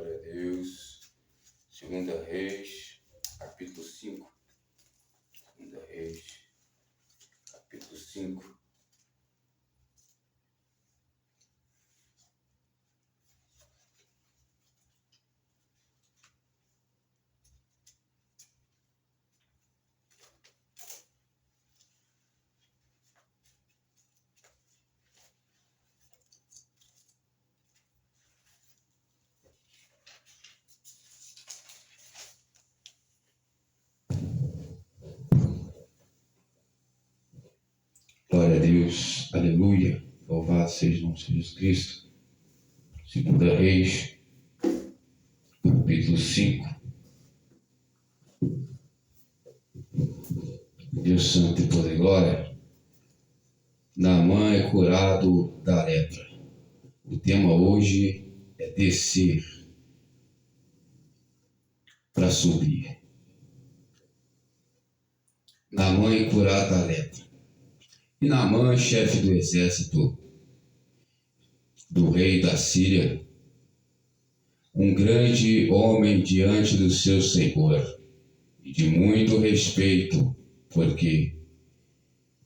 Glória a Deus. Segunda Reis, capítulo 5. Segunda Reis, capítulo 5. Glória a Deus, aleluia, louvado seja o nome de Jesus Cristo. Segunda Reis, capítulo 5. Deus santo e poder e glória. Naamã é curado da lepra. O tema hoje é descer para subir. Naamã é curado da lepra. E Naamã, chefe do exército do rei da Síria, um grande homem diante do seu senhor, e de muito respeito, porque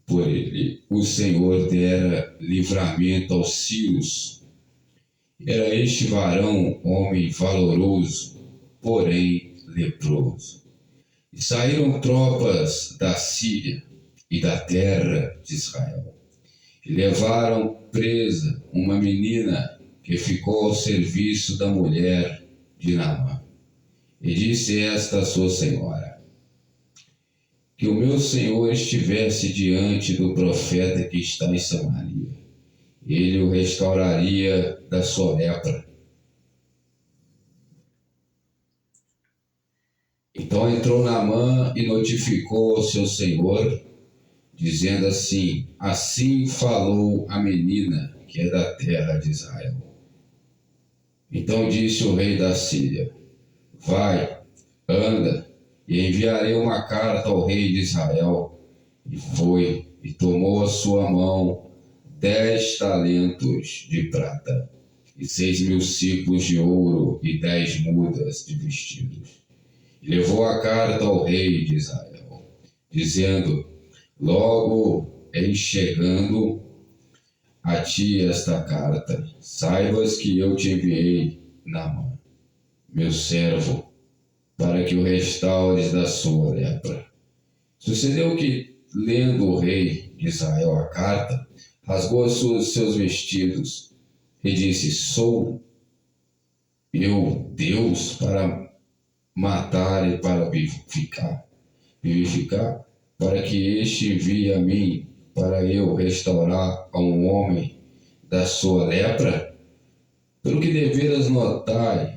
por ele o Senhor dera livramento aos sírios. Era este varão homem valoroso, porém leproso. E saíram tropas da Síria e da terra de Israel, e levaram presa uma menina que ficou ao serviço da mulher de Naamã. E disse esta a sua senhora: que o meu senhor estivesse diante do profeta que está em Samaria, ele o restauraria da sua lepra. Então entrou Naamã e notificou ao seu senhor, dizendo assim: assim falou a menina que é da terra de Israel. Então disse o rei da Síria: vai, anda, e enviarei uma carta ao rei de Israel. E foi, e tomou a sua mão 10 talentos de prata, e 6.000 ciclos de ouro, e 10 mudas de vestidos. E levou a carta ao rei de Israel, dizendo: logo em chegando a ti esta carta, saibas que eu te enviei, Naamã, meu servo, para que o restaures da sua lepra. Sucedeu que, lendo o rei de Israel a carta, rasgou seus vestidos e disse: sou eu Deus para matar e para vivificar, para que este envie a mim, para eu restaurar a um homem da sua lepra? Pelo que deveras notar,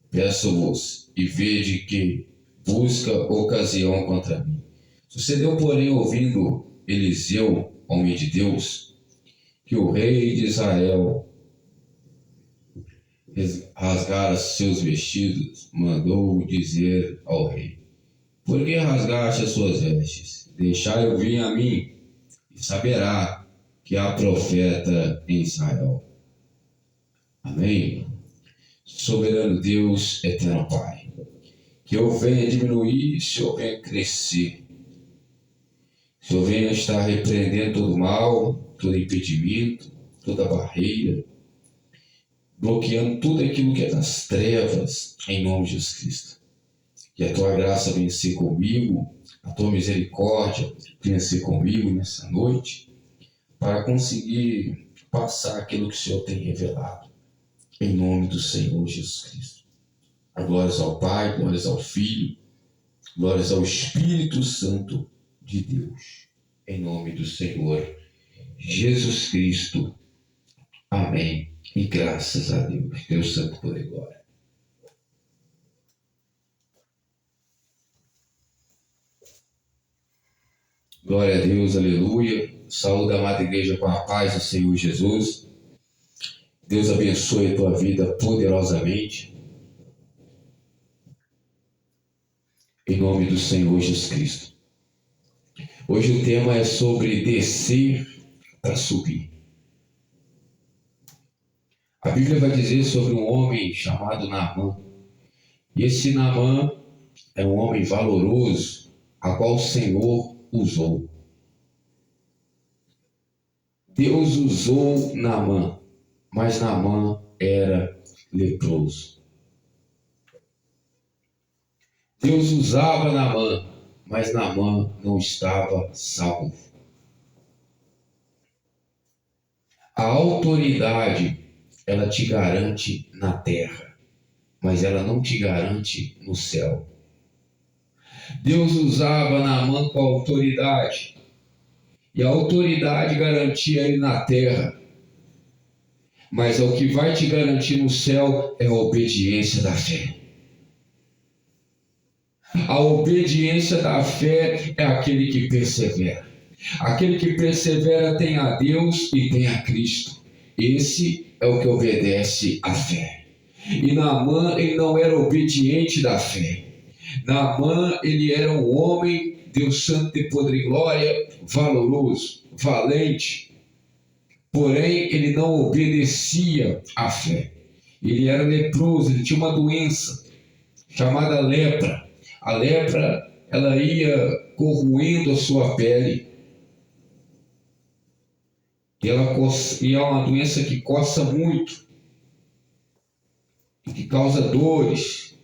peço-vos, e vede que busca ocasião contra mim. Sucedeu, porém, ouvindo Eliseu, homem de Deus, que o rei de Israel rasgara seus vestidos, mandou dizer ao rei: por que rasgaste as suas vestes? Deixai-o vir a mim, e saberá que há profeta em Israel. Amém. Soberano Deus, eterno Pai, que eu venha diminuir, se eu venha crescer, se eu venha estar repreendendo todo mal, todo impedimento, toda barreira, bloqueando tudo aquilo que é das trevas, em nome de Jesus Cristo. Que a tua graça venha ser comigo, a tua misericórdia venha ser comigo nessa noite, para conseguir passar aquilo que o Senhor tem revelado, em nome do Senhor Jesus Cristo. Glórias ao Pai, glórias ao Filho, glórias ao Espírito Santo de Deus, em nome do Senhor Jesus Cristo. Amém. E graças a Deus, Deus Santo, poder e glória. Glória a Deus, aleluia. Saúde a amada igreja com a paz do Senhor Jesus. Deus abençoe a tua vida poderosamente. Em nome do Senhor Jesus Cristo. Hoje o tema é sobre descer para subir. A Bíblia vai dizer sobre um homem chamado Naamã. E esse Naamã é um homem valoroso, a qual o Senhor usou. Deus usou Naamã, mas Naamã era leproso. Deus usava Naamã, mas Naamã não estava salvo. A autoridade, ela te garante na terra, mas ela não te garante no céu. Deus usava Naamã com autoridade, e a autoridade garantia ele na terra, mas o que vai te garantir no céu é a obediência da fé. A obediência da fé é aquele que persevera. Aquele que persevera tem a Deus e tem a Cristo. Esse é o que obedece à fé. E Naamã, ele não era obediente da fé. Naamã, ele era um homem, Deus santo de poder e glória, valoroso, valente. Porém, ele não obedecia à fé. Ele era leproso, ele tinha uma doença chamada lepra. A lepra, ela ia corroendo a sua pele. E é uma doença que coça muito, que causa dores.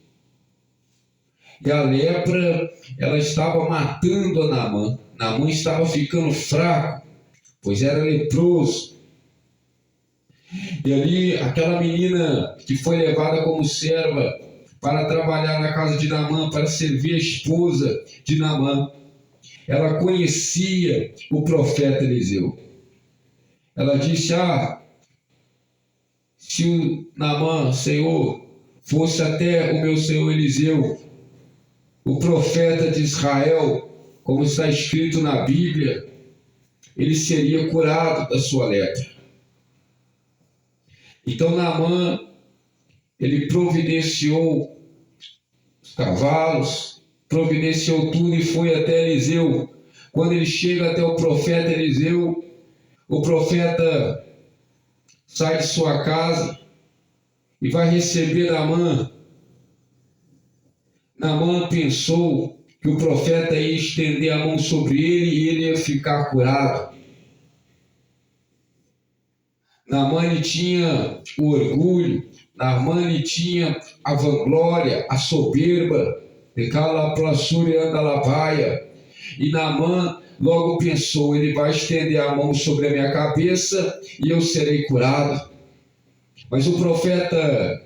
E a lepra, ela estava matando a Naamã. Naamã estava ficando fraco, pois era leproso. E ali, aquela menina que foi levada como serva para trabalhar na casa de Naamã, para servir a esposa de Naamã, ela conhecia o profeta Eliseu. Ela disse: se o Naamã, Senhor, fosse até o meu senhor Eliseu, o profeta de Israel, como está escrito na Bíblia, ele seria curado da sua lepra. Então Naamã, ele providenciou os cavalos, providenciou tudo e foi até Eliseu. Quando ele chega até o profeta Eliseu, o profeta sai de sua casa e vai receber Naamã. Naamã pensou que o profeta ia estender a mão sobre ele e ele ia ficar curado. Naamã, ele tinha o orgulho, Naamã, ele tinha a vanglória, a soberba, de calaplassura e andalabaia. E Naamã logo pensou: ele vai estender a mão sobre a minha cabeça e eu serei curado. Mas o profeta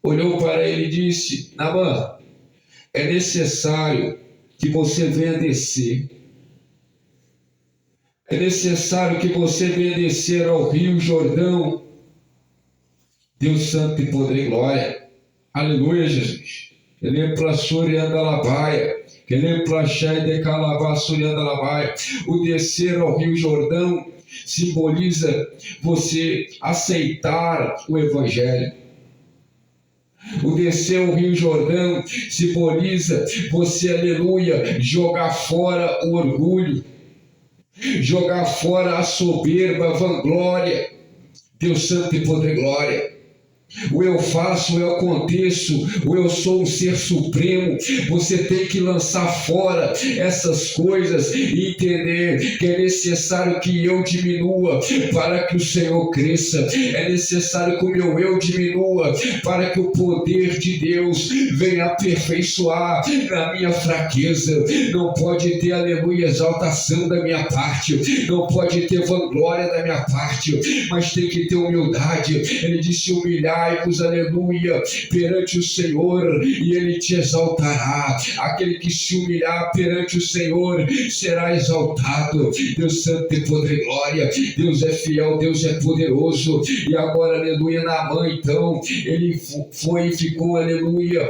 olhou para ele e disse: Naamã, é necessário que você venha descer. É necessário que você venha descer ao Rio Jordão. Deus santo e poder e glória. Aleluia, Jesus. Ele é para Suriandalabaia. Ele é para Xai de Calavá Suriandalabaia. O descer ao Rio Jordão simboliza você aceitar o Evangelho. O descer ao Rio Jordão simboliza você, aleluia, jogar fora o orgulho, jogar fora a soberba, a vanglória. Deus santo e poder e glória. O eu faço, o eu aconteço, o eu sou um ser supremo. Você tem que lançar fora essas coisas e entender que é necessário que eu diminua para que o Senhor cresça. É necessário que o meu eu diminua para que o poder de Deus venha aperfeiçoar na minha fraqueza. Não pode ter, aleluia, exaltação da minha parte, não pode ter vanglória da minha parte, mas tem que ter humildade. Ele disse: humilhar, aleluia, perante o Senhor, e Ele te exaltará. Aquele que se humilhar perante o Senhor será exaltado. Deus santo e poder e glória. Deus é fiel, Deus é poderoso. E agora, aleluia, Naamã, então, ele foi e ficou, aleluia,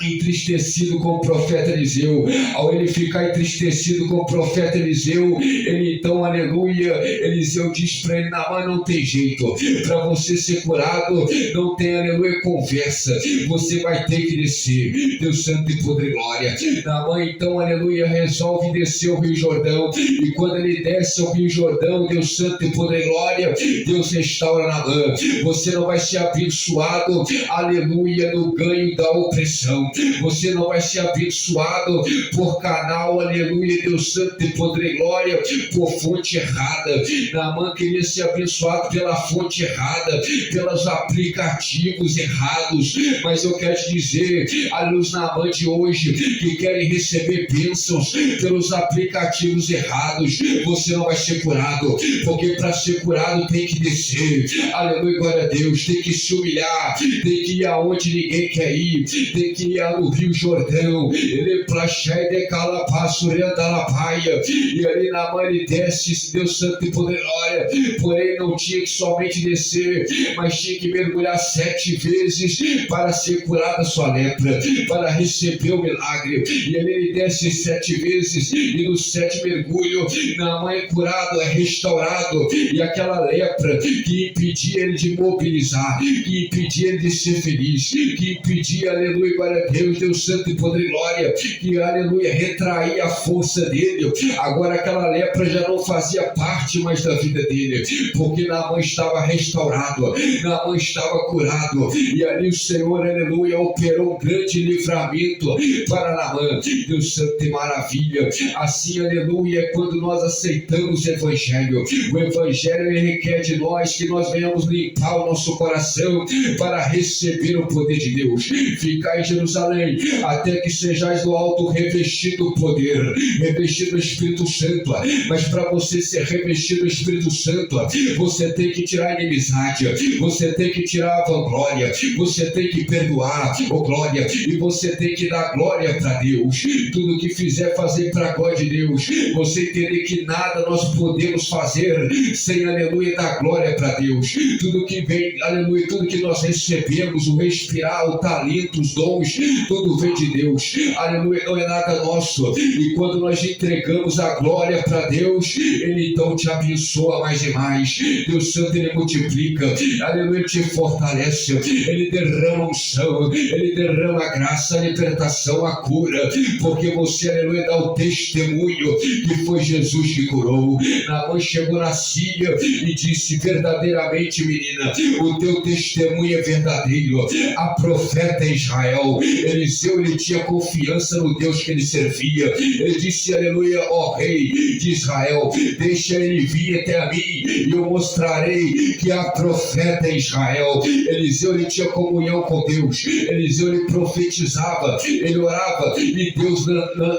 entristecido com o profeta Eliseu. Ao ele ficar entristecido com o profeta Eliseu, ele então, aleluia, Eliseu diz para ele: Naamã, não tem jeito, para você ser curado não tem, aleluia, conversa, você vai ter que descer. Deus santo e poder e glória. Naamã então, aleluia, resolve descer o Rio Jordão, e quando ele desce o Rio Jordão, Deus santo e poder e glória, Deus restaura Naamã. Você não vai ser abençoado, aleluia, no ganho da opressão. Você não vai ser abençoado por canal, aleluia, Deus santo e poder e glória, por fonte errada. Naamã queria ser abençoado pela fonte errada, pelos aplicativos errados, mas eu quero te dizer, a luz Naamã de hoje, que querem receber bênçãos pelos aplicativos errados, você não vai ser curado, porque para ser curado tem que descer, aleluia, glória a Deus, tem que se humilhar, tem que ir aonde ninguém quer ir, tem que ir no Rio Jordão, ele plachai de calapassuria da lapaia, e ali Naamã ele desce, Deus santo e poder, olha, porém não tinha que somente descer, mas tinha que mergulhar 7 vezes para ser curada a sua lepra, para receber o milagre, e ali ele desce 7 vezes, e no 7º mergulho, Naamã é curado, é restaurado, e aquela lepra que impedia ele de mobilizar, que impedia ele de ser feliz, que impedia, aleluia, glória a Deus, Deus santo e poder e glória, que, aleluia, retraía a força dele, agora aquela lepra já não fazia parte mais da vida dele, porque Naamã estava restaurado, Naamã estava curado, e ali o Senhor, aleluia, operou um grande livramento para Naamã. Deus santo e maravilha, assim, aleluia, quando nós aceitamos o Evangelho ele requer de nós que nós venhamos limpar o nosso coração para receber o poder de Deus. Ficai em Jerusalém até que sejais do alto revestido do poder, revestido do Espírito Santo, mas para você ser revestido do Espírito Santo, você tem que tirar a inimizade, você tem que tirar a vanglória, você tem que perdoar, oh glória, e você tem que dar glória para Deus. Tudo que fizer, fazer para a glória de Deus. Você entender que nada nós podemos fazer sem, aleluia, dar glória para Deus. Tudo que vem, aleluia, tudo que nós recebemos, o respirar, o talento, os dons, tudo vem de Deus, aleluia, não é nada nosso. E quando nós entregamos a glória para Deus, Ele então te abençoa mais e mais. Deus santo, Ele multiplica, aleluia, te fortalece, Ele derrama unção, Ele derrama a graça, a libertação, a cura, porque você, aleluia, dá o testemunho que foi Jesus que curou. Naamã chegou na Síria e disse: verdadeiramente, menina, o teu testemunho é verdadeiro. A profeta Israel, Eliseu, ele tinha confiança no Deus que ele servia. Ele disse: aleluia, ó rei de Israel, deixa ele vir até a mim e eu mostrarei que a profeta é Israel. Eliseu, ele tinha comunhão com Deus. Eliseu, ele profetizava, ele orava, e Deus,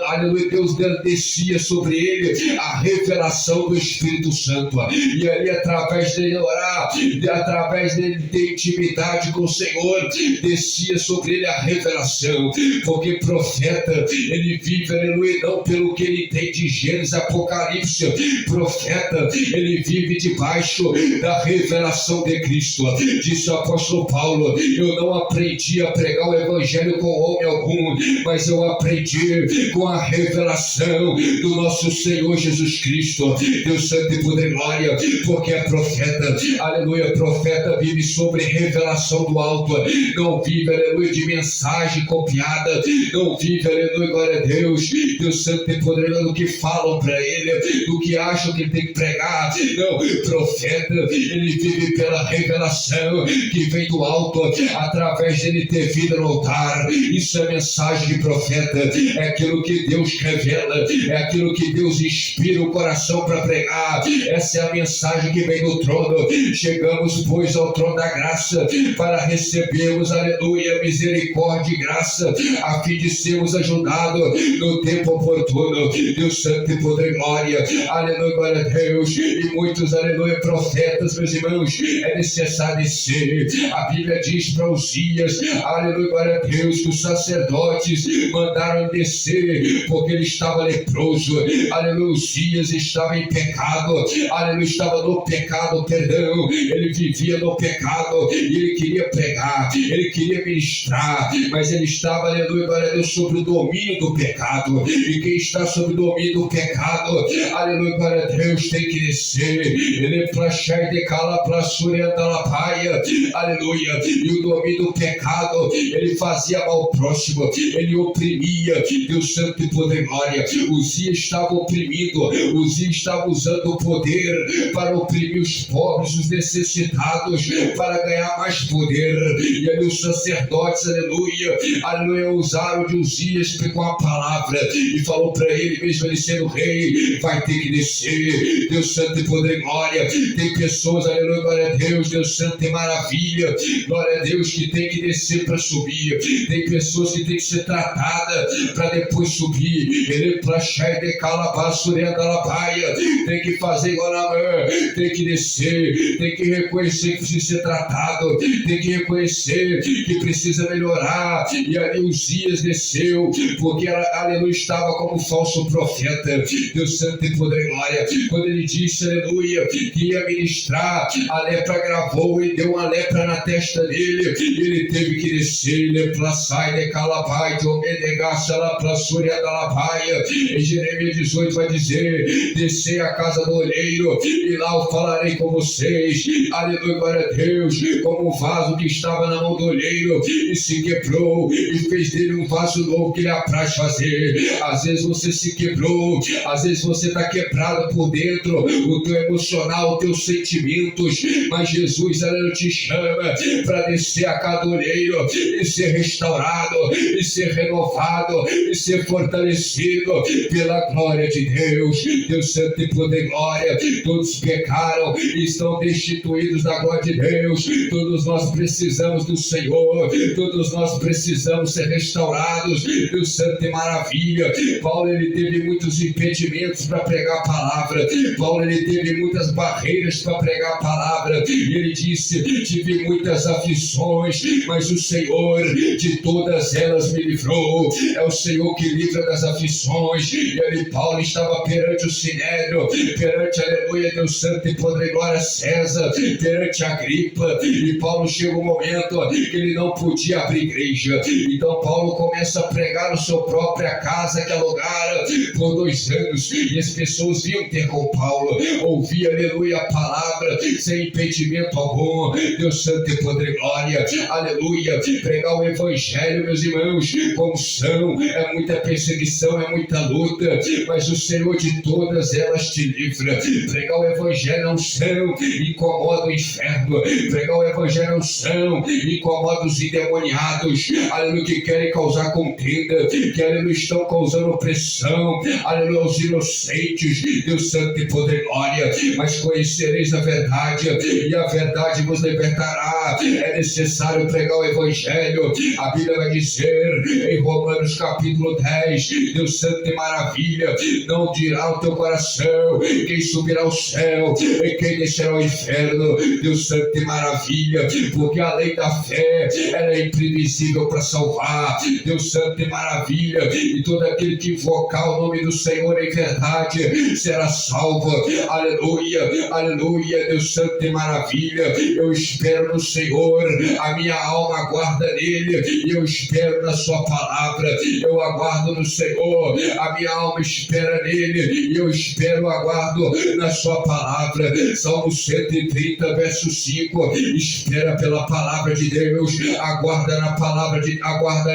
aleluia, Deus descia sobre ele a revelação do Espírito Santo, e ali através dele orar, através dele ter intimidade com o Senhor, descia sobre ele a revelação, porque profeta, ele vive, aleluia, não pelo que ele tem de Gênesis, Apocalipse. Profeta, ele vive debaixo da revelação de Cristo. Disse o apóstolo Paulo: eu não aprendi a pregar o evangelho com homem algum, mas eu aprendi com a revelação do nosso Senhor Jesus Cristo. Deus santo e poder e glória, porque é profeta, aleluia, profeta vive sobre revelação do alto, não vive, aleluia, de mensagem copiada, não vive, aleluia, glória a Deus, Deus santo e poder, do que falam para ele, do que acham que ele tem que pregar. Não, profeta, ele vive pela revelação que vem do alto, através dele ter vida no altar. Isso é mensagem de profeta, é aquilo que Deus revela, é aquilo que Deus inspira o coração para pregar. Essa é a mensagem que vem do trono. Chegamos, pois, ao trono da graça para recebermos, aleluia, misericórdia e graça, a fim de sermos ajudados no tempo oportuno. Deus santo e poder e glória, aleluia, glória a Deus. E muitos, aleluia, profetas, meus irmãos, é necessário descer. A Bíblia diz para Uzias, aleluia, glória a Deus, que os sacerdotes mandaram descer porque ele estava leproso. Aleluia, Uzias estava em pecado, aleluia, estava no pecado, perdão, ele vivia no pecado, e ele queria pregar, ele queria ministrar, mas mas ele estava, aleluia, glória a Deus, sobre o domínio do pecado. E quem está sob o domínio do pecado, aleluia, glória a Deus, tem que descer. Ele plachai de cala plaçúria da lapaia, aleluia. E o domínio do pecado, ele fazia mal ao próximo, ele oprimia. Deus santo e poder, glória. Uzias estava oprimindo, Uzias estava usando o poder para oprimir os pobres, os necessitados, para ganhar mais poder. E ali os sacerdotes, aleluia, aleluia, usaram de Uzias com a palavra e falou para ele, mesmo ele sendo rei, vai ter que descer. Deus santo e poder, glória. Tem pessoas, aleluia, glória a Deus, Deus santo e maravilha, glória a Deus, que tem que descer para subir. Tem pessoas que tem que ser tratadas para depois subir. Ele plachai de calabassuria da labaia. Tem que fazer igual na mão, tem que descer, tem que reconhecer que precisa ser tratado, tem que reconhecer que precisa melhorar. E ali Uzias desceu, porque ela, aleluia, estava como falso profeta. Deus santo e poder, glória. Quando ele disse, aleluia, que ia ministrar, a lepra gravou e deu uma lepra na testa dele. Ele teve que descer. Lepra sai de calabai, de omedegaça lá pra súria da labaia. Em Jeremias 18 vai dizer: descer a casa do olheiro e lá eu falarei com vocês. Aleluia, glória a Deus. Como o vaso que estava na mão do olheiro e se quebrou e fez dele um vaso novo que ele apraz fazer. Às vezes você se quebrou, às vezes você está quebrado por dentro, o teu emocional, os teus sentimentos, mas Jesus, aleluia, te chama para descer a casa do olheiro e ser restaurado, e ser renovado, e ser fortalecido pela glória de Deus. Deus santo e poder, glória. Todos pecaram e estão destituídos da glória de Deus. Todos nós precisamos do Senhor, todos nós precisamos ser restaurados. Deus santo e maravilha. Paulo, ele teve muitos impedimentos para pregar a palavra. Paulo, ele teve muitas barreiras para pregar a palavra. E ele disse: tive muitas aflições, mas o Senhor de todas elas me livrou. É o Senhor que livra das aflições. E ali Paulo estava perante o Sinédrio, perante, aleluia, Deus santo e poder, glória, César, perante a Agripa. E Paulo chega um momento que ele não podia abrir igreja. Então Paulo começa a pregar no sua própria casa que alugara por 2 anos. E as pessoas vinham ter com Paulo, ouvia, aleluia, a palavra sem impedimento algum. Deus santo e poder, glória, aleluia. Pregar o evangelho, meus irmãos, com unção, é muita perseguição, é muita luta, mas o Senhor de todas elas te livra. Pregar o evangelho é unção, incomoda o inferno. Pregar o evangelho é unção, incomoda os endemoniados, aleluia, que querem causar contenda, que, aleluia, estão causando opressão, aleluia, aos inocentes. Deus santo e poder, glória. Mas conhecereis a verdade, e a verdade vos libertará. É necessário pregar o evangelho. A Bíblia vai dizer em Romanos capítulo 10, Deus santo e maravilha, não dirá o teu coração quem subirá ao céu e quem descerá ao inferno. Deus santo e maravilha, porque a lei da fé, ela é imprevisível para salvar. Deus santo e maravilha, e todo aquele que invocar o nome do Senhor em verdade será salvo. Aleluia, aleluia. Deus santo e maravilha, eu espero no Senhor, a minha alma aguarda nele, e eu espero na sua palavra. Eu aguardo no Senhor, a minha alma espera nele, e eu espero, aguardo na sua palavra. Salmo 130, verso 5, espera pela palavra de Deus, aguarda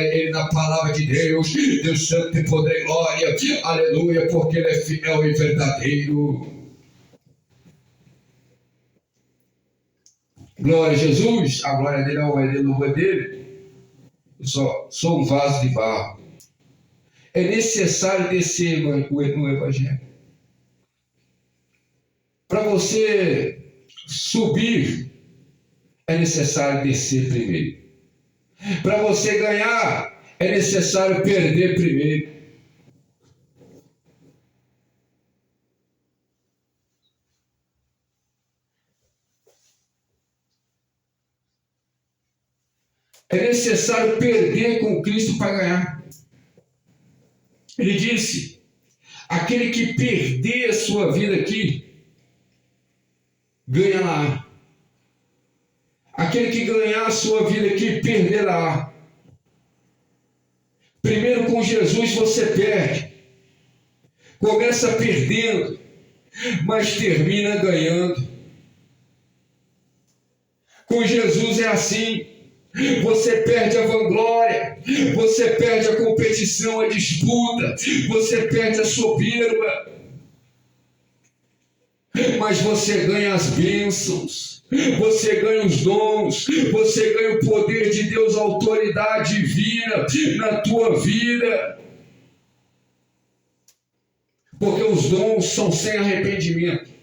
ele na palavra de Deus. Deus santo e poder, glória, aleluia, porque ele é fiel e verdadeiro. Glória a Jesus, a glória dele é o dele. Eu sou um vaso de barro. É necessário descer no evangelho. Para você subir, é necessário descer primeiro. Para você ganhar, é necessário perder primeiro. É necessário perder com Cristo para ganhar. Ele disse: aquele que perder a sua vida aqui, ganha lá. Aquele que ganhar a sua vida aqui, perderá. Primeiro com Jesus você perde. Começa perdendo, mas termina ganhando. Com Jesus é assim. Você perde a vanglória, você perde a competição, a disputa, você perde a soberba, mas você ganha as bênçãos, você ganha os dons, você ganha o poder de Deus, a autoridade divina na tua vida, porque os dons são sem arrependimento.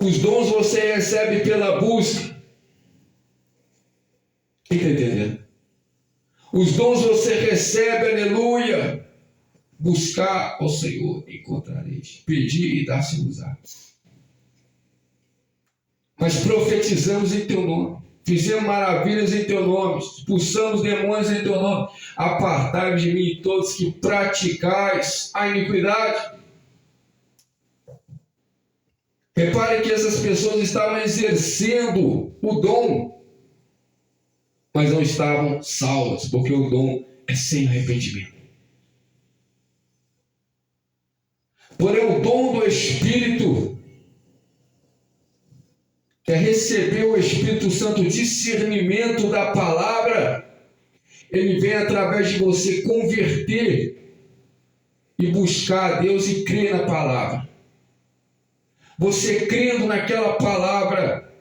Os dons você recebe pela busca. Quem está entendendo? Os dons você recebe, aleluia. Buscar ao Senhor, encontrareis. Pedir e dar-se-vos-á. Mas profetizamos em teu nome. Fizemos maravilhas em teu nome. Expulsamos demônios em teu nome. Apartai-vos de mim todos que praticais a iniquidade. Repare que essas pessoas estavam exercendo o dom, mas não estavam salvas, porque o dom é sem arrependimento. Porém, o dom do Espírito, que é receber o Espírito Santo, o discernimento da palavra, ele vem através de você converter e buscar a Deus e crer na palavra. Você crendo naquela palavra,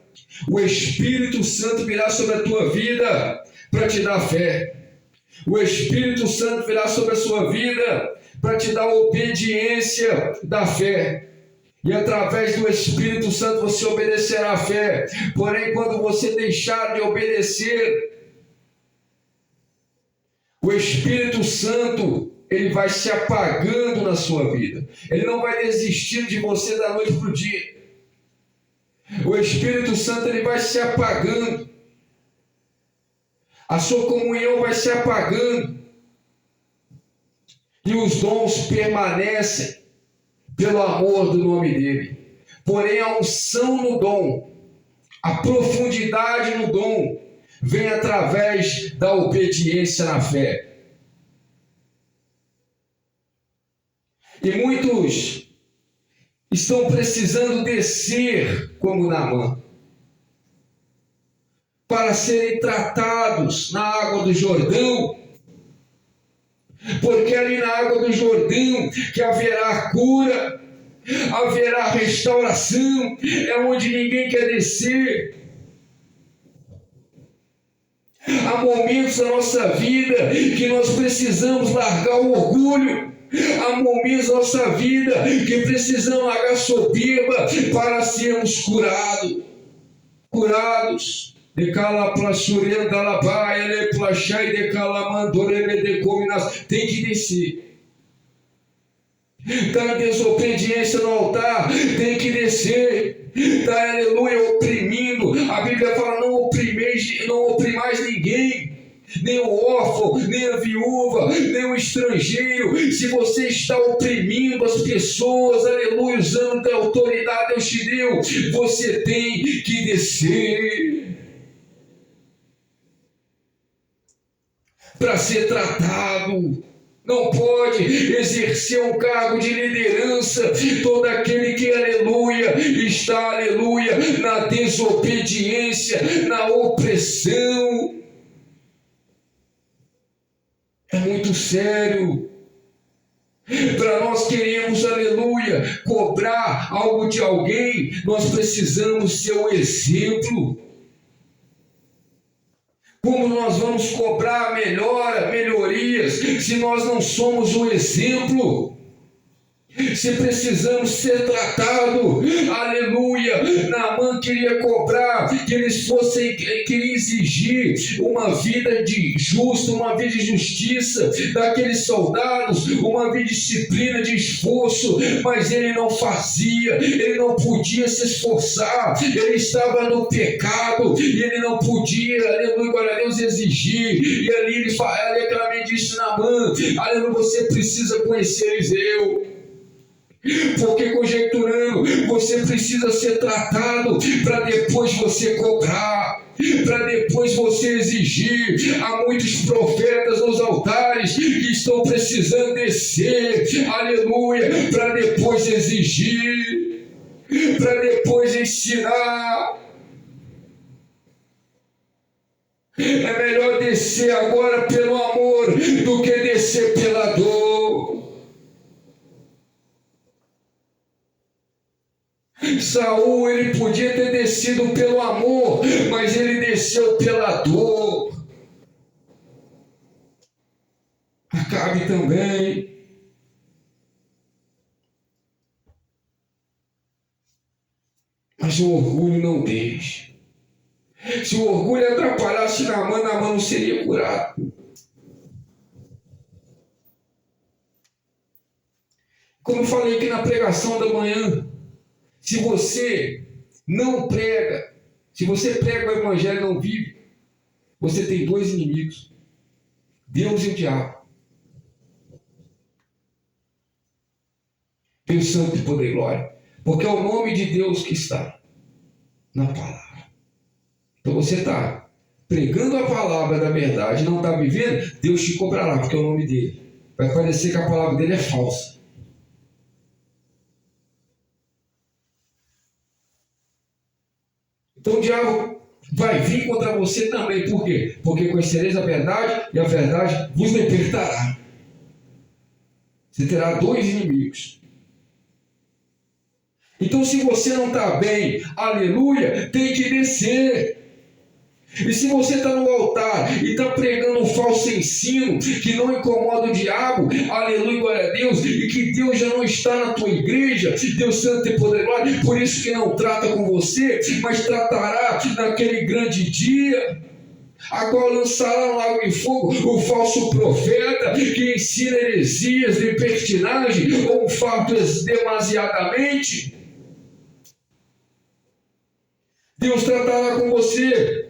o Espírito Santo virá sobre a tua vida para te dar fé. O Espírito Santo virá sobre a sua vida para te dar a obediência da fé. E através do Espírito Santo você obedecerá a fé. Porém, quando você deixar de obedecer, o Espírito Santo, ele vai se apagando na sua vida. Ele não vai desistir de você da noite para o dia. O Espírito Santo, ele vai se apagando. A sua comunhão vai se apagando. E os dons permanecem pelo amor do nome dele. Porém, a unção no dom, a profundidade no dom, vem através da obediência na fé. E muitos estão precisando descer como Naamã, para serem tratados na água do Jordão, porque ali na água do Jordão que haverá cura, haverá restauração, é onde ninguém quer descer. Há momentos na nossa vida que nós precisamos largar o orgulho. Há momentos na nossa vida que precisamos largar a soberba para sermos curados. Tem que descer. Está em desobediência no altar, tem que descer. Está, aleluia, oprimindo. A Bíblia fala: não oprimais ninguém, nem o órfão, nem a viúva, nem o estrangeiro. Se você está oprimindo as pessoas, aleluia, usando a autoridade que Deus te deu, você tem que descer para ser tratado. Não pode exercer um cargo de liderança todo aquele que, aleluia, está, aleluia, na desobediência, na opressão. É muito sério. Para nós queremos, aleluia, cobrar algo de alguém, nós precisamos ser o exemplo. Como nós vamos cobrar melhorias, se nós não somos o exemplo? Se precisamos ser tratados, aleluia. Naamã queria cobrar que eles queria exigir uma vida de justo, uma vida de justiça daqueles soldados, uma vida de disciplina, de esforço, mas ele não fazia, ele não podia se esforçar, ele estava no pecado e ele não podia, aleluia, glória a Deus, exigir. E ali ele claramente disse: Naamã, aleluia, você precisa conhecer Eliseu. Porque conjecturando, você precisa ser tratado para depois você cobrar, para depois você exigir. Há muitos profetas nos altares que estão precisando descer, aleluia, para depois exigir, para depois ensinar. É melhor descer agora pelo amor do que descer pela dor. Saul, ele podia ter descido pelo amor, mas ele desceu pela dor. Acabe também. Mas o orgulho não deixa. Se o orgulho atrapalhasse Naamã não seria curado. Como eu falei aqui na pregação da manhã, se você não prega, se você prega o evangelho e não vive, você tem dois inimigos: Deus e o diabo. Deus Santo de Poder e Glória. Porque é o nome de Deus que está na palavra. Então você está pregando a palavra da verdade, não está vivendo, Deus te cobrará, porque é o nome dele. Vai parecer que a palavra dele é falsa. Então o diabo vai vir contra você também. Por quê? Porque conhecereis a verdade e a verdade vos libertará. Você terá dois inimigos. Então se você não está bem, aleluia, tem que descer. E se você está no altar e está pregando um falso ensino que não incomoda o diabo, aleluia, glória a Deus, e que Deus já não está na tua igreja, Deus Santo e Poder, por isso que não trata com você, mas tratará naquele grande dia, a qual lançará no lago de fogo o falso profeta que ensina heresias, libertinagem ou fato demasiadamente. Deus tratará com você.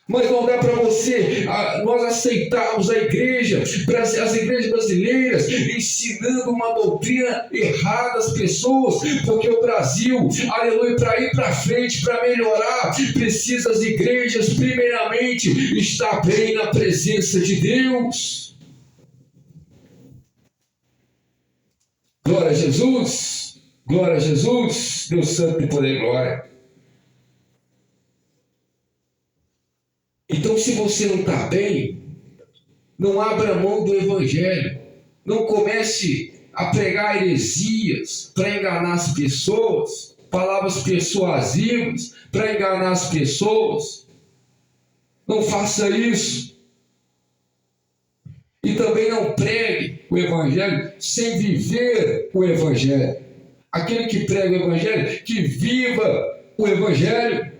Mas não dá para nós aceitarmos a igreja, as igrejas brasileiras, ensinando uma doutrina errada às pessoas, porque o Brasil, aleluia, para ir para frente, para melhorar, precisa as igrejas, primeiramente, estar bem na presença de Deus. Glória a Jesus, glória a Jesus, Deus Santo e Poder e Glória. Então, se você não está bem, não abra mão do evangelho. Não comece a pregar heresias para enganar as pessoas, palavras persuasivas para enganar as pessoas. Não faça isso. E também não pregue o evangelho sem viver o evangelho. Aquele que prega o evangelho, que viva o evangelho.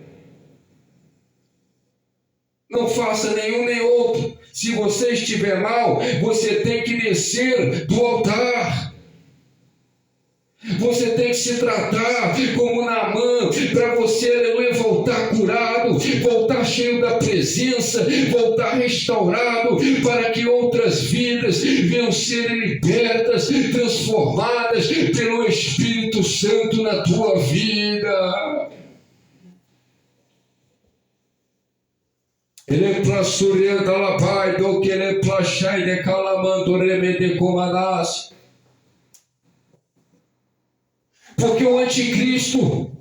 Não faça nenhum nem outro. Se você estiver mal, você tem que descer do altar. Você tem que se tratar como Naamã, para você, aleluia, voltar curado, voltar cheio da presença, voltar restaurado, para que outras vidas venham ser libertas, transformadas pelo Espírito Santo na tua vida. Ele plasurienta la pai do que ele plachai de calamando remede comanas. Porque o anticristo,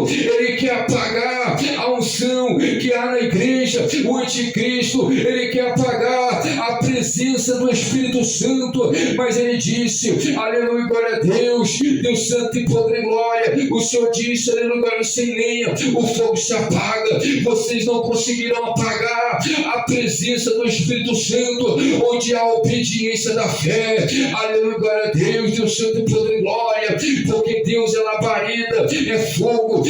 ele quer apagar a unção que há na igreja. O anticristo, ele quer apagar a presença do Espírito Santo. Mas ele disse, aleluia, glória a Deus, Deus Santo e Poder e Glória. O Senhor disse, aleluia, sem lenha o fogo se apaga. Vocês não conseguirão apagar a presença do Espírito Santo, onde há a obediência da fé. Aleluia, glória a Deus, Deus Santo e Poder e Glória. Porque Deus é labareda, é fogo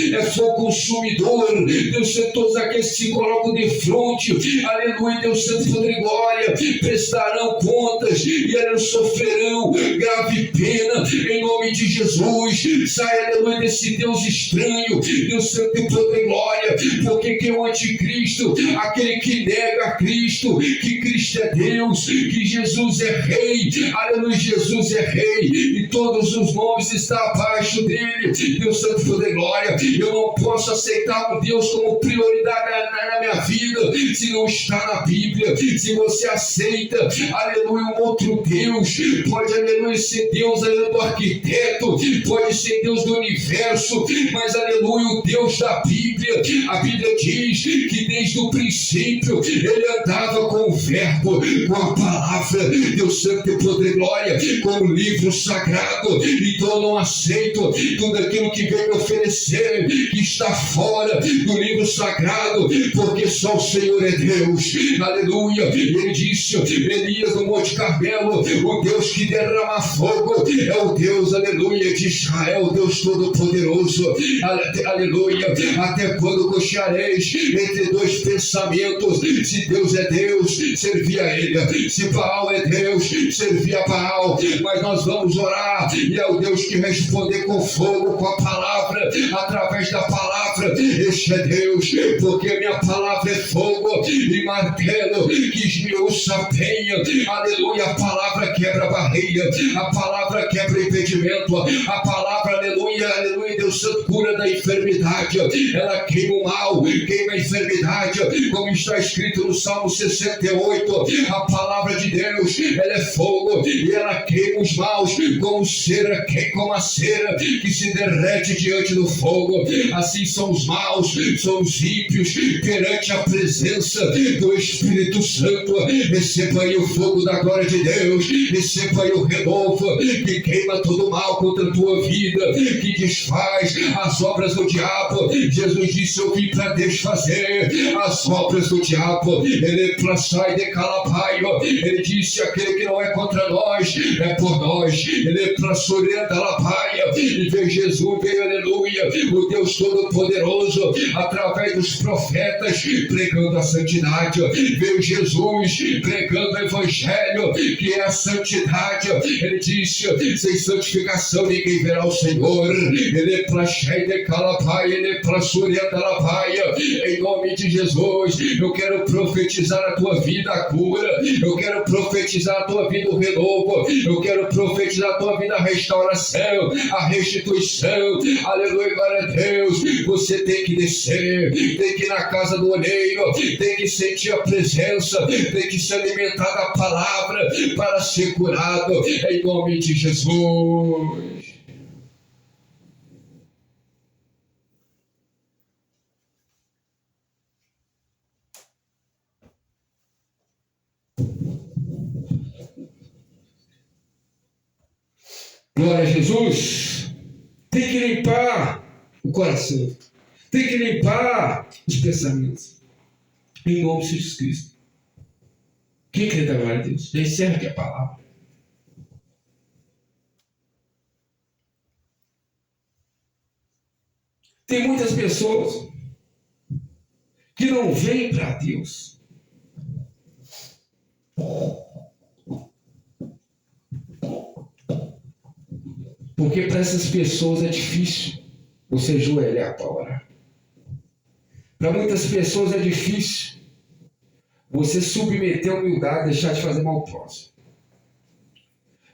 consumidor. Deus é todos aqueles que se colocam de defronte, aleluia, Deus Santo, poder e glória, prestarão contas e eles sofrerão grave pena, em nome de Jesus. Sai, aleluia, desse Deus estranho, Deus Santo, poder e glória, porque quem é o anticristo? Aquele que nega a Cristo, que Cristo é Deus, que Jesus é Rei, aleluia, Jesus é Rei, e todos os nomes estão abaixo dele, Deus Santo, poder e glória. Eu não posso aceitar um Deus como prioridade na minha vida, se não está na Bíblia. Se você aceita, aleluia, um outro Deus, pode, aleluia, ser Deus, aleluia, do arquiteto, pode ser Deus do universo, mas, aleluia, o Deus da Bíblia, a Bíblia diz que desde o princípio ele andava com o verbo, com a palavra, Deus Santo e poder e glória, com o livro sagrado. Então eu não aceito tudo aquilo que vem me oferecer, que está fora do livro sagrado, porque só o Senhor é Deus, aleluia. Ele disse, Elias no Monte Carmelo, o Deus que derrama fogo é o Deus, aleluia, de Israel, Deus Todo-Poderoso, aleluia. Até quando cocheareis entre dois pensamentos? Se Deus é Deus, servia a Ele, se Baal é Deus, servia a Baal. Mas nós vamos orar, e é o Deus que responder com fogo, com a palavra, através da palavra. Este é Deus, porque minha palavra é fogo e martelo que esmiuça a penha, aleluia. A palavra quebra barreira, a palavra quebra impedimento, a palavra, aleluia, aleluia, Deus Santo, cura da enfermidade, ela queima o mal, queima a enfermidade, como está escrito no Salmo 68, a palavra de Deus, ela é fogo e ela queima os maus, como a cera que se derrete diante do fogo. Assim são os maus, são os ímpios perante a presença do Espírito Santo. Receba aí o fogo da glória de Deus, receba aí o renovo que queima todo o mal contra a tua vida, que desfaz as obras do diabo. Jesus disse, eu vim para desfazer as obras do diabo. Ele sai de calapaio, ele disse, aquele que não é contra nós é por nós. Ele surenda la paia, e veio Jesus, veio, aleluia, o Deus Todo-Poderoso, através dos profetas, pregando a santidade. Veio Jesus pregando o Evangelho, que é a santidade. Ele disse, sem santificação ninguém verá o Senhor. Ele plachei de calapaia, ele surenda la paia. Em nome de Jesus, eu quero profetizar a tua vida a cura, eu quero profetizar a tua vida o renovo, eu quero profetizar a tua vida a restauração, a restituição, aleluia, glória a Deus. Você tem que descer, tem que ir na casa do olheiro, tem que sentir a presença, tem que se alimentar da palavra para ser curado, em nome de Jesus. Glória a Jesus. Tem que limpar o coração, tem que limpar os pensamentos, em nome de Jesus Cristo. Quem crê da glória a Deus? Já encerra aqui a palavra. Tem muitas pessoas que não vêm para Deus porque para essas pessoas é difícil você ajoelhar para orar. Para muitas pessoas é difícil você submeter a humildade e deixar de fazer mal ao próximo.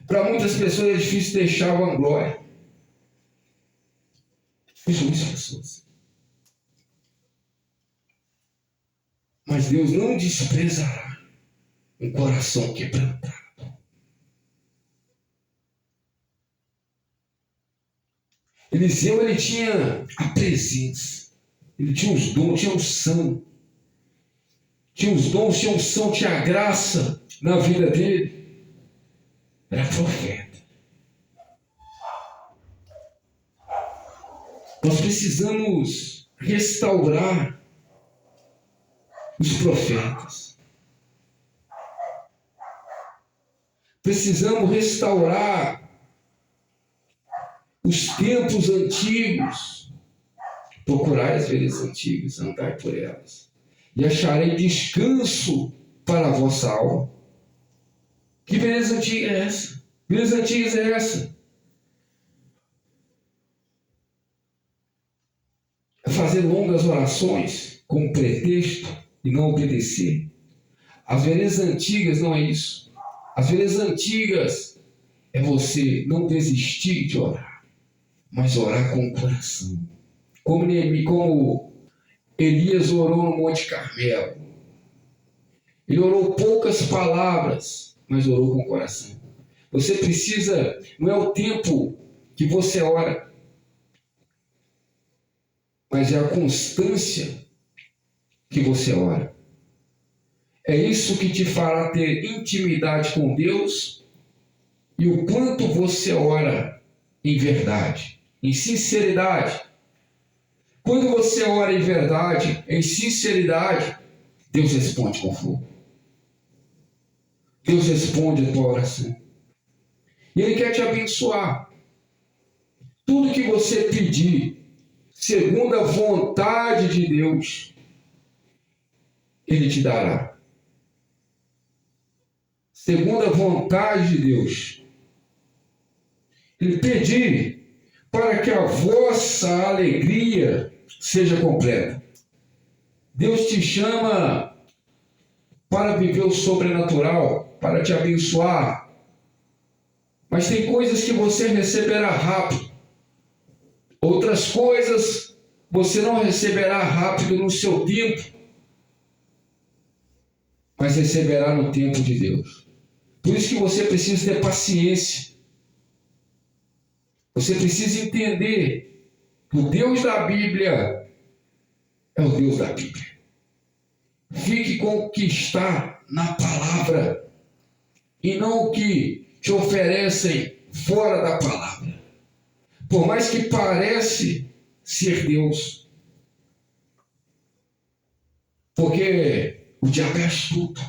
Para muitas pessoas é difícil deixar a vanglória. Difícil muitas pessoas. Mas Deus não desprezará um coração quebrantado. Eliseu, ele tinha a presença, ele tinha os dons, tinha a unção, tinha os dons, tinha a unção, tinha a graça na vida dele. Era profeta. Nós precisamos restaurar os profetas. Precisamos restaurar os tempos antigos. Procurai as velhas antigas, andai por elas. e acharei descanso para a vossa alma. Que beleza antiga é essa? Beleza antiga é essa? É fazer longas orações como pretexto e não obedecer. As belezas antigas não é isso. As belezas antigas é você não desistir de orar, mas orar com o coração. Como Elias orou no Monte Carmelo. Ele orou poucas palavras, mas orou com o coração. Você precisa, não é o tempo que você ora, mas é a constância que você ora. É isso que te fará ter intimidade com Deus e o quanto você ora em verdade, em sinceridade. Quando você ora em verdade, em sinceridade, Deus responde com fogo. Deus responde a tua oração. E Ele quer te abençoar. Tudo que você pedir, segundo a vontade de Deus, Ele te dará. Segundo a vontade de Deus. Ele pedir para que a vossa alegria seja completa. Deus te chama para viver o sobrenatural, para te abençoar. Mas tem coisas que você receberá rápido. Outras coisas você não receberá rápido no seu tempo, mas receberá no tempo de Deus. Por isso que você precisa ter paciência. Você precisa entender que o Deus da Bíblia é o Deus da Bíblia. Fique com o que está na palavra e não o que te oferecem fora da palavra. Por mais que parece ser Deus. Porque o diabo é astuto.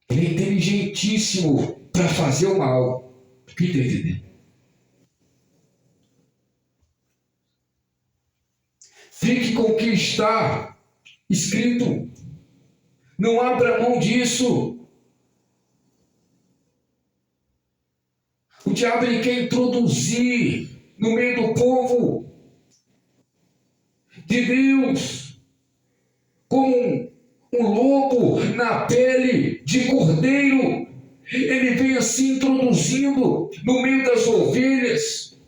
Ele é inteligentíssimo para fazer o mal. Quem está entendendo? Fique com o que está escrito. Não abra mão disso. O diabo ele quer introduzir no meio do povo de Deus como um lobo na pele de cordeiro. Ele vem assim introduzindo no meio das ovelhas,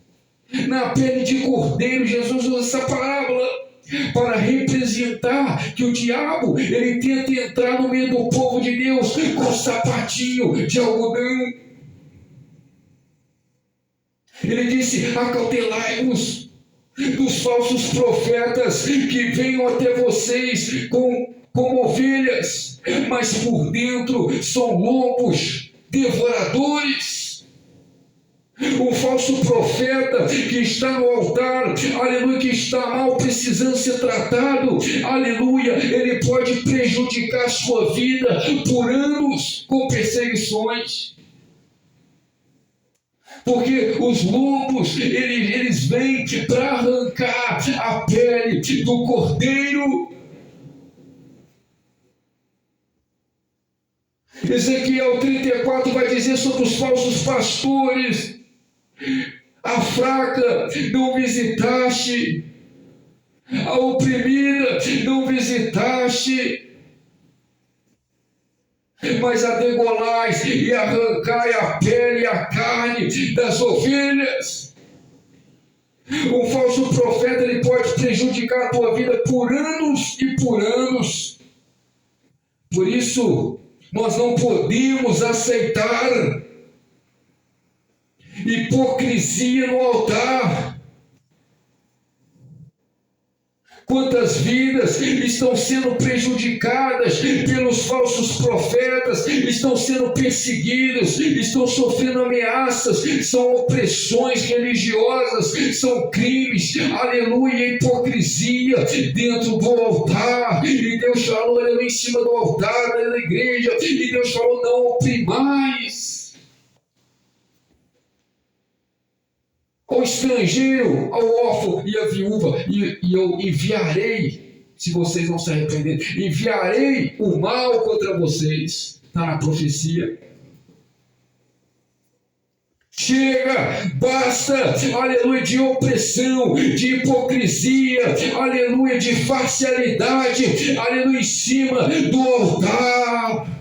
na pele de cordeiro. Jesus usa essa parábola para representar que o diabo ele tenta entrar no meio do povo de Deus com sapatinho de algodão. Ele disse: acautelai-vos dos falsos profetas que venham até vocês como ovelhas, mas por dentro são lobos devoradores. Um falso profeta que está no altar, aleluia, que está mal, precisando ser tratado, aleluia, ele pode prejudicar a sua vida por anos com perseguições. Porque os lobos, eles vêm para arrancar a pele do cordeiro. Ezequiel 34 vai dizer sobre os falsos pastores: a fraca não visitaste, a oprimida não visitaste, mas a degolais e arrancai a pele e a carne das ovelhas. Um falso profeta ele pode prejudicar a tua vida por anos e por anos. Por isso, nós não podemos aceitar hipocrisia no altar. Quantas vidas estão sendo prejudicadas pelos falsos profetas, estão sendo perseguidos, estão sofrendo ameaças, são opressões religiosas, são crimes, aleluia, hipocrisia dentro do altar. E Deus falou, aleluia, em cima do altar, na igreja, e Deus falou: não oprimais. ao estrangeiro, ao órfão e à viúva, e eu enviarei, se vocês não se arrependerem, enviarei o mal contra vocês. Está na profecia. Chega, basta, aleluia, de opressão, de hipocrisia, aleluia, de parcialidade, aleluia, em cima do altar.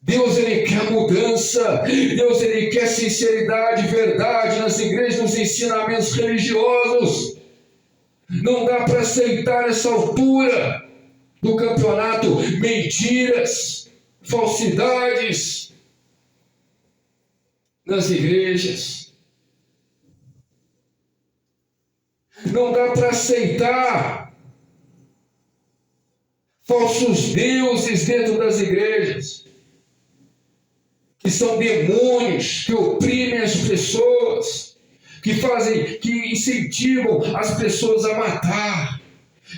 Deus, Ele quer mudança. Deus, Ele quer sinceridade, verdade nas igrejas, nos ensinamentos religiosos. Não dá para aceitar nessa altura do campeonato mentiras, falsidades nas igrejas. Não dá para aceitar falsos deuses dentro das igrejas, que são demônios que oprimem as pessoas, que incentivam as pessoas a matar,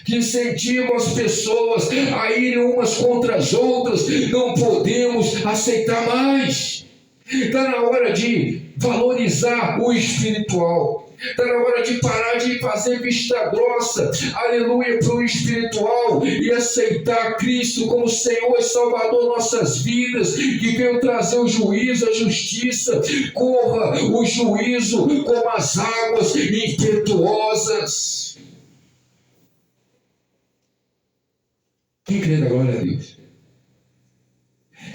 que incentivam as pessoas a irem umas contra as outras. Não podemos aceitar mais. Está na hora de valorizar o espiritual. Está na hora de parar de fazer vista grossa, aleluia, para o espiritual e aceitar Cristo como Senhor e Salvador de nossas vidas, que veio trazer o juízo, a justiça. Corra o juízo como as águas impetuosas. Quem crê na glória a Deus?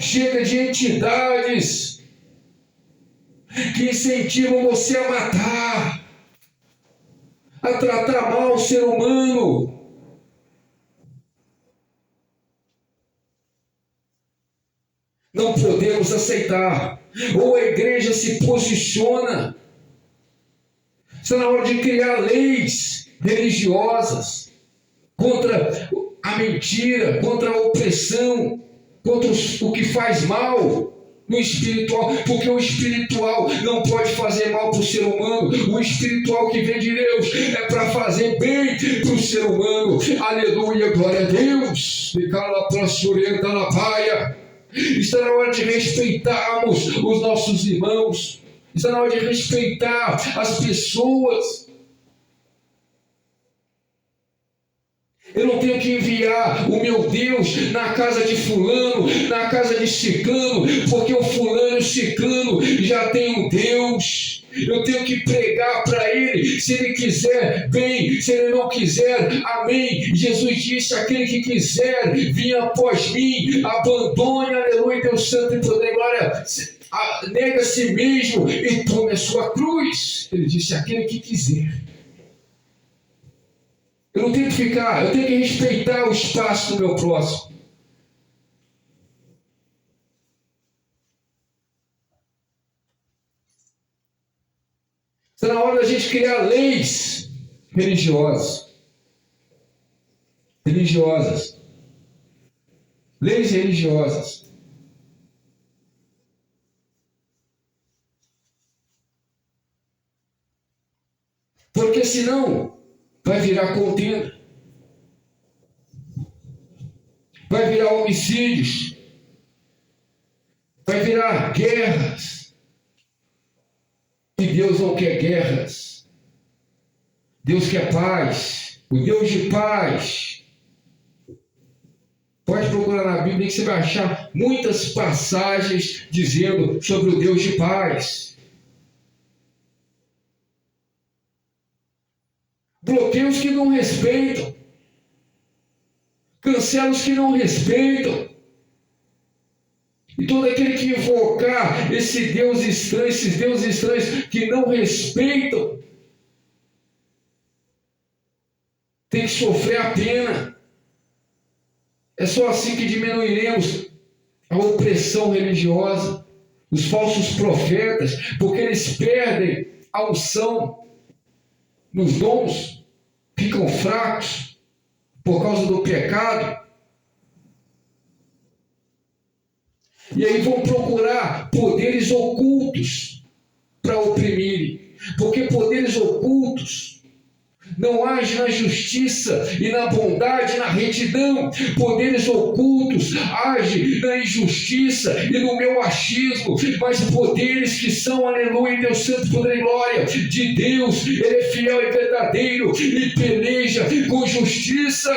Chega de entidades que incentivam você a matar, a tratar mal o ser humano. Não podemos aceitar. Ou a igreja se posiciona. Está na hora de criar leis religiosas contra a mentira, contra a opressão, contra o que faz mal no espiritual, porque o espiritual não pode fazer mal para o ser humano. O espiritual que vem de Deus é para fazer bem para o ser humano. Aleluia, glória a Deus. Está na hora de respeitarmos os nossos irmãos. Está na hora de respeitar as pessoas. Eu não tenho que enviar o meu Deus na casa de fulano, na casa de ciclano, porque o fulano e o ciclano já tem um Deus. Eu tenho que pregar para ele, se ele quiser, bem, se ele não quiser, amém. Jesus disse: aquele que quiser vir após mim, abandone, aleluia, Deus santo e poder, glória, nega a si mesmo e tome a sua cruz. Ele disse: aquele que quiser. Eu não tenho que ficar, eu tenho que respeitar o espaço do meu próximo. Está na hora da gente criar leis religiosas. Leis religiosas. Porque senão vai virar contenda, vai virar homicídios, vai virar guerras. E Deus não quer guerras. Deus quer paz. O Deus de paz. Pode procurar na Bíblia que você vai achar muitas passagens dizendo sobre o Deus de paz. Bloqueios que não respeitam, cancelos que não respeitam, e todo aquele que invocar esse Deus estranho, esses deuses estranhos que não respeitam, tem que sofrer a pena. É só assim que diminuiremos a opressão religiosa, os falsos profetas, porque eles perdem a unção nos dons, ficam fracos por causa do pecado. E aí vão procurar poderes ocultos para oprimirem. Porque poderes ocultos não age na justiça e na bondade, na retidão. Poderes ocultos agem na injustiça e no meu achismo, mas poderes que são, aleluia, Deus santo, poder e glória de Deus. Ele é fiel e verdadeiro e peleja com justiça.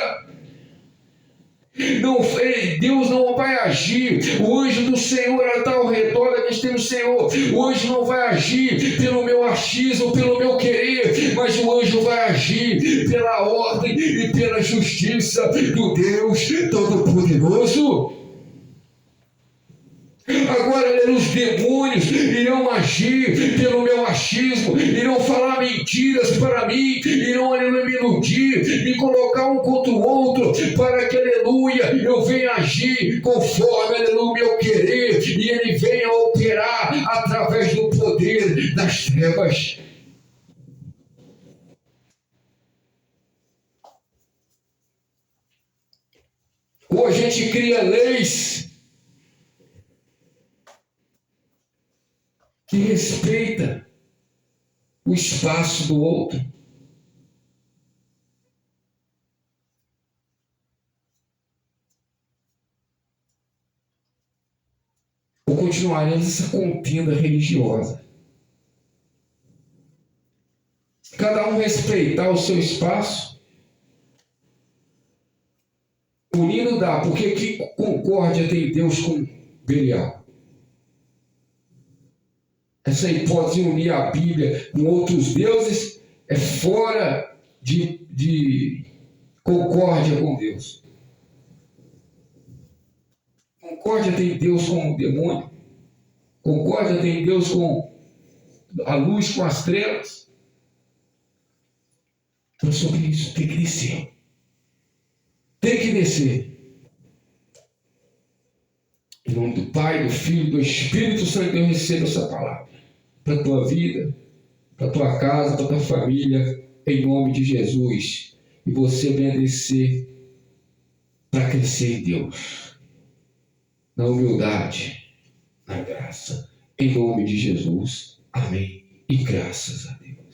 Não, Deus não vai agir. O anjo do Senhor está ao redor da gente, do Senhor. O anjo não vai agir pelo meu achismo, pelo meu querer, mas o anjo vai agir pela ordem e pela justiça do Deus Todo-Poderoso. Agora, os demônios irão agir pelo meu achismo, irão falar mentiras para mim, irão, aleluia, me iludir, me colocar um contra o outro, para que, aleluia, eu venha agir conforme, aleluia, meu querer, e ele venha operar através do poder das trevas. Ou a gente cria leis que respeita o espaço do outro. Ou continuaremos essa contenda religiosa. Cada um respeitar o seu espaço. Unindo dá, porque que concórdia tem Deus com Belial? Essa hipótese de unir a Bíblia com outros deuses é fora de concórdia com Deus. Concórdia tem Deus com o demônio. Concórdia tem Deus com a luz, com as trevas. Então, sobre isso, tem que descer. Tem que descer. Em nome do Pai, do Filho e do Espírito Santo, eu recebo essa palavra para a tua vida, para a tua casa, para a tua família, em nome de Jesus. E você venha descer para crescer em Deus, na humildade, na graça, em nome de Jesus. Amém. E graças a Deus.